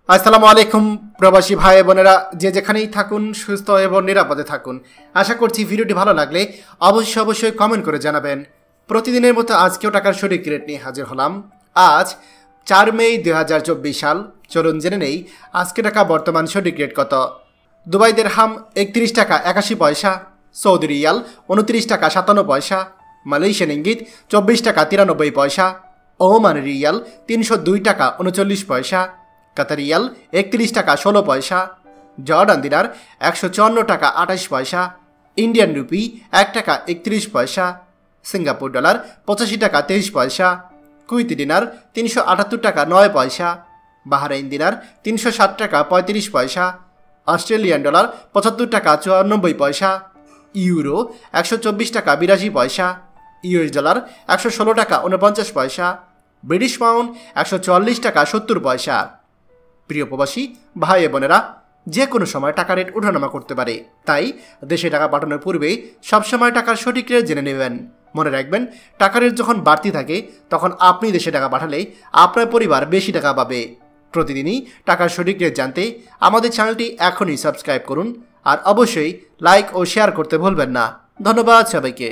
আসসালামু আলাইকুম প্রবাসী ভাই বোনেরা, যে যেখানেই থাকুন সুস্থ এবং নিরাপদে থাকুন। আশা করছি ভিডিওটি ভালো লাগলে অবশ্যই কমেন্ট করে জানাবেন। প্রতিদিনের মতো আজকেও টাকার সঠিক রেট নিয়ে হাজির হলাম। আজ 4 মে 2024 সাল। চলুন জেনে নেই আজকে টাকা বর্তমান সঠিক রেট কত। দুবাই দিরহাম 31 টাকা 81 পয়সা, সৌদি রিয়াল 29 টাকা 57 পয়সা, মালয়েশিয়ান ইঙ্গিত 24 টাকা 93 পয়সা, ওমান রিয়াল 302 টাকা 39 পয়সা, কাতার রিয়াল 31 টাকা 16 পয়সা, জর্ডান দিনার 154 টাকা 28 পয়সা, ইন্ডিয়ান রুপি 1 টাকা 31 পয়সা, সিঙ্গাপুর ডলার 85 টাকা 23 পয়সা, কুইতি দিনার 378 টাকা 9 পয়সা, বাহরাইন দিনার 360 টাকা 35 পয়সা, অস্ট্রেলিয়ান ডলার 75 টাকা 94 পয়সা, ইউরো 124 টাকা 82 পয়সা, ইউএস ডলার 116 টাকা 49 পয়সা, ব্রিটিশ পাউন্ড 144 টাকা 70 পয়সা। প্রিয় প্রবাসী ভাই বোনেরা, যে কোনো সময় টাকা রেট ওঠানামা করতে পারে, তাই দেশে টাকা পাঠানোর পূর্বে সবসময় টাকার সঠিক রেট জেনে নেবেন। মনে রাখবেন, টাকা রেট যখন বাড়তি থাকে তখন আপনি দেশে টাকা পাঠালে আপনার পরিবার বেশি টাকা পাবে। প্রতিদিনই টাকার সঠিক রেট জানতে আমাদের চ্যানেলটি এখনই সাবস্ক্রাইব করুন, আর অবশ্যই লাইক ও শেয়ার করতে ভুলবেন না। ধন্যবাদ সবাইকে।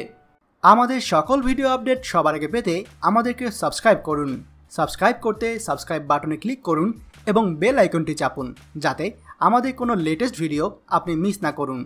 আমাদের সকল ভিডিও আপডেট সবার আগে পেতে আমাদেরকে সাবস্ক্রাইব করুন। সাবস্ক্রাইব করতে সাবস্ক্রাইব বাটনে ক্লিক করুন এবং বেল আইকনটি চাপুন, যাতে আমাদের কোনো লেটেস্ট ভিডিও আপনি মিস না করুন।